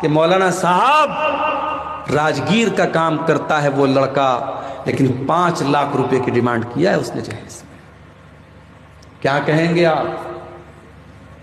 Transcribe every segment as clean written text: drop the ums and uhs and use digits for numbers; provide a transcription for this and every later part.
कि मौलाना साहब राजगीर का काम करता है वो लड़का, लेकिन 5 लाख रुपए की डिमांड किया है उसने जहेज में। क्या कहेंगे आप?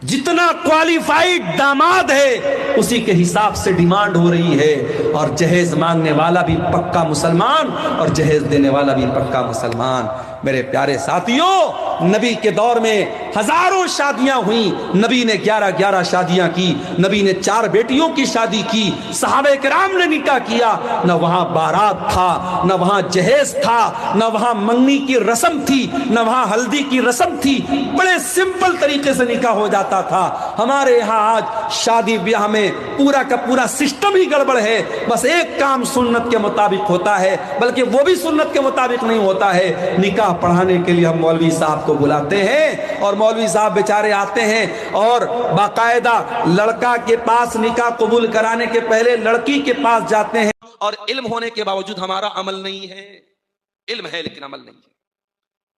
जितना क्वालिफाइड दामाद है उसी के हिसाब से डिमांड हो रही है, और जहेज मांगने वाला भी पक्का मुसलमान और जहेज देने वाला भी पक्का मुसलमान। मेरे प्यारे साथियों, नबी के दौर में हजारों शादियां हुई, नबी ने 11-11 शादियां की, नबी ने 4 बेटियों की शादी की, सहाबे किराम ने निकाह किया। न वहां बारात था, न वहां जहेज था, न वहां मंगनी की रस्म थी, न वहां हल्दी की रस्म थी। बड़े सिंपल तरीके से निकाह हो जाता था। हमारे यहां आज शादी ब्याह में पूरा का पूरा सिस्टम ही गड़बड़ है। बस एक काम सुन्नत के मुताबिक होता है, बल्कि वो भी सुन्नत के मुताबिक नहीं होता है। निकाह पढ़ाने के लिए हम मौलवी साहब को बुलाते हैं और मौलवी साहब बेचारे आते हैं और बाकायदा लड़का के पास निकाह कबूल कराने के पहले लड़की के पास जाते हैं, और इल्म होने के बावजूद हमारा अमल नहीं है। इल्म है लेकिन अमल नहीं है।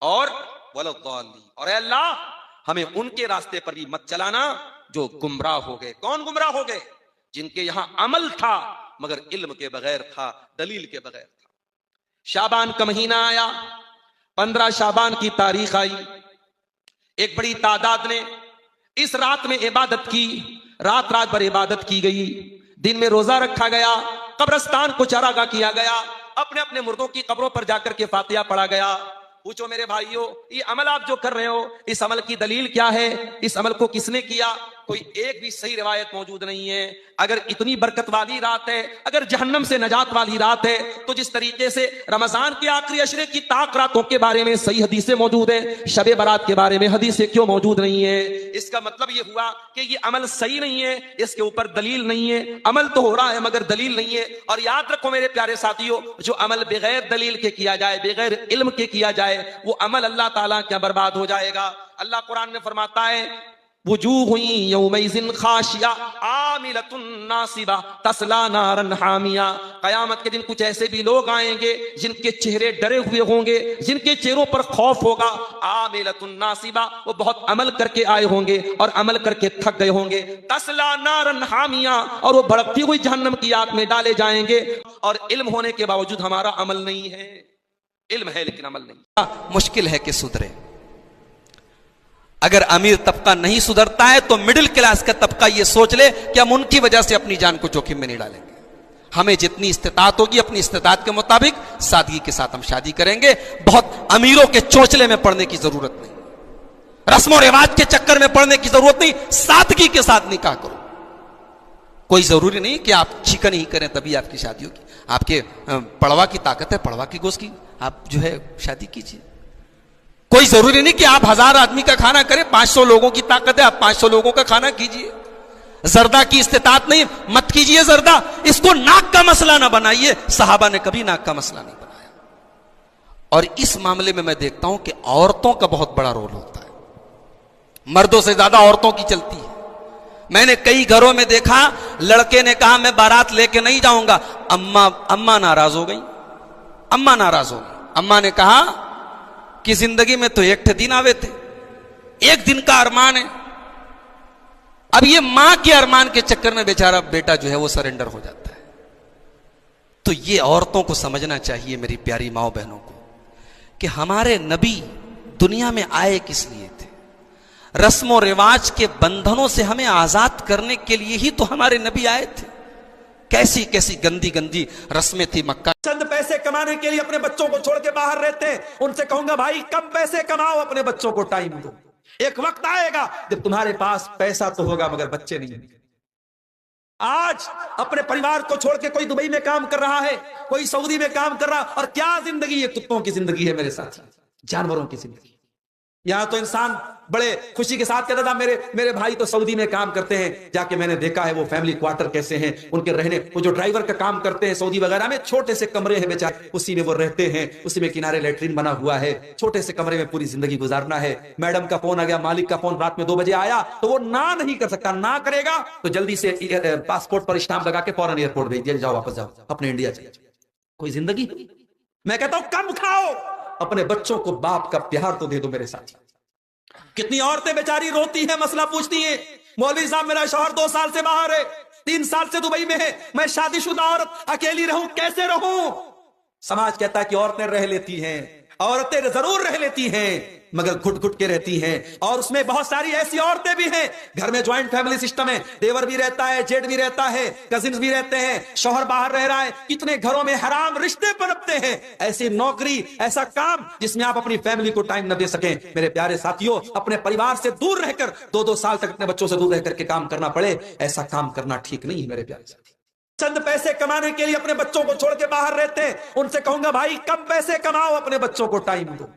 और और अल्लाह हमें उनके रास्ते पर भी मत चलाना जो गुमराह हो गए। कौन गुमराह हो गए? जिनके यहां अमल था मगर इल्म के बगैर था, दलील के बगैर था। शाबान का महीना आया, 15 शाबान की तारीख आई। एक बड़ी तादाद ने इस रात में इबादत की, रात रात भर इबादत की गई, दिन में रोजा रखा गया, कब्रिस्तान को चरागाह किया गया, अपने अपने मुर्दों की कब्रों पर जाकर के फातिहा पढ़ा गया। पूछो मेरे भाइयों, ये अमल आप जो कर रहे हो, इस अमल की दलील क्या है? इस अमल को किसने किया? कोई एक भी सही रिवायत मौजूद नहीं है। अगर इतनी बरकत वाली रात है, अगर जहन्नम से नजात वाली रात है, तो जिस तरीके से रमजान के आखिरी अशरे की ताक रातों के बारे में सही हदीसें मौजूद है, शबे बारात के बारे में हदीसें क्यों मौजूद नहीं है? इसका मतलब ये हुआ कि ये अमल सही नहीं है, इसके ऊपर दलील नहीं है। अमल तो हो रहा है मगर दलील नहीं है। और याद रखो मेरे प्यारे साथियों, जो अमल बगैर दलील के किया जाए, बगैर इल्म के किया जाए, वो अमल अल्लाह ताला क्या बर्बाद हो जाएगा। अल्लाह कुरान में फरमाता है, वुजूहुन यौमइज़िन खाशिया आमिलतुन नासिबा तस्ला नारन हामिया। कयामत के दिन कुछ ऐसे भी लोग आएंगे जिनके चेहरे डरे हुए होंगे, जिनके चेहरों पर खौफ होगा। आमिलतुन नासिबा, वो बहुत अमल करके आए होंगे और अमल करके थक गए होंगे। तस्ला नारन हामिया, और वो भड़कती हुई जहन्नम की आग में डाले जाएंगे। और इल्म होने के बावजूद हमारा अमल नहीं है। इल्म है लेकिन अमल नहीं। मुश्किल है कि सुधरे। अगर अमीर तबका नहीं सुधरता है तो मिडिल क्लास का तबका यह सोच ले कि हम उनकी वजह से अपनी जान को जोखिम में नहीं डालेंगे। हमें जितनी इस्तेताअत होगी अपनी इस्तेताअत के मुताबिक सादगी के साथ हम शादी करेंगे। बहुत अमीरों के चोचले में पड़ने की जरूरत नहीं, रस्म और रिवाज के चक्कर में पड़ने की जरूरत नहीं। सादगी के साथ निकाह करो। कोई जरूरी नहीं कि आप चिकन ही करें तभी आपकी शादी होगी। आपके पड़वा की ताकत है, पड़वा की गोश्त की, आप जो है शादी कीजिए। कोई जरूरी नहीं कि आप 1000 आदमी का खाना करें। 500 लोगों की ताकत है, आप 500 लोगों का खाना कीजिए। जर्दा की इस्तेताअत नहीं, मत कीजिए जर्दा। इसको नाक का मसला ना बनाइए। सहाबा ने कभी नाक का मसला नहीं बनाया। और इस मामले में मैं देखता हूं कि औरतों का बहुत बड़ा रोल होता है। मर्दों से ज्यादा औरतों की चलती है। मैंने कई घरों में देखा, लड़के ने कहा मैं बारात लेके नहीं जाऊंगा। अम्मा नाराज हो गई। अम्मा नाराज हो गई। अम्मा ने कहा कि जिंदगी में तो एक दिन आवे थे, एक दिन का अरमान है। अब ये मां के अरमान के चक्कर में बेचारा बेटा जो है वो सरेंडर हो जाता है। तो ये औरतों को समझना चाहिए, मेरी प्यारी माओ बहनों को, कि हमारे नबी दुनिया में आए किस लिए थे। रस्म और रिवाज के बंधनों से हमें आजाद करने के लिए ही तो हमारे नबी आए थे। कैसी कैसी गंदी गंदी रस्में थी मक्का। चंद पैसे कमाने के लिए अपने बच्चों को छोड़ के बाहर रहते हैं। उनसे कहूंगा भाई कम पैसे कमाओ, अपने बच्चों को टाइम दो। एक वक्त आएगा जब तुम्हारे पास पैसा तो होगा मगर बच्चे नहीं। आज अपने परिवार को छोड़ के कोई दुबई में काम कर रहा है, कोई सऊदी में काम कर रहा, और क्या जिंदगी है? कुत्तों की जिंदगी है मेरे साथी, जानवरों की जिंदगी। यहां तो इंसान बड़े खुशी के साथ कहता था मेरे भाई तो सऊदी में काम करते हैं, जाके मैंने देखा है वो फैमिली क्वार्टर कैसे हैं, उनके रहने, वो जो ड्राइवर का काम करते हैं सऊदी वगैरह में, छोटे से कमरे हैं बेचारे, उसी में वो रहते हैं, उसी में किनारे लेटरिन बना हुआ है, छोटे से कमरे में पूरी जिंदगी गुजारना है। मैडम का फोन आ गया, मालिक का फोन रात में 2 बजे आया, तो वो ना नहीं कर सकता। ना करेगा तो जल्दी से पासपोर्ट पर स्टाम्प लगा के फौरन एयरपोर्ट भेज दिया, जाओ वापस जाओ अपने इंडिया चले। कोई जिंदगी? मैं कहता हूं कम खाओ, अपने बच्चों को बाप का प्यार तो दे दो मेरे साथी। कितनी औरतें बेचारी रोती हैं, मसला पूछती हैं, मौलवी साहब मेरा शौहर 2 साल से बाहर है, 3 साल से दुबई में है, मैं शादीशुदा औरत अकेली रहूं, कैसे रहूं? समाज कहता है कि औरतें रह लेती हैं, औरतें जरूर रह लेती हैं, मगर घुट घुट के रहती हैं। और उसमें बहुत सारी ऐसी औरतें भी हैं, घर में ज्वाइंट फैमिली सिस्टम है, देवर भी रहता है, जेठ भी रहता है, कजिन्स भी रहते हैं, शौहर बाहर रह रहा है, कितने घरों में हराम रिश्ते पनपते हैं। ऐसी नौकरी, ऐसा काम जिसमें आप अपनी फैमिली को टाइम न दे सकें। मेरे प्यारे साथियों, अपने परिवार से दूर रहकर 2-2 साल तक अपने बच्चों से दूर रहकर के काम करना पड़े, ऐसा काम करना ठीक नहीं है मेरे प्यारे साथी। चंद पैसे कमाने के लिए अपने बच्चों को छोड़ के बाहर रहते हैं, उनसे कहूंगा भाई कम पैसे कमाओ, अपने बच्चों को टाइम दो।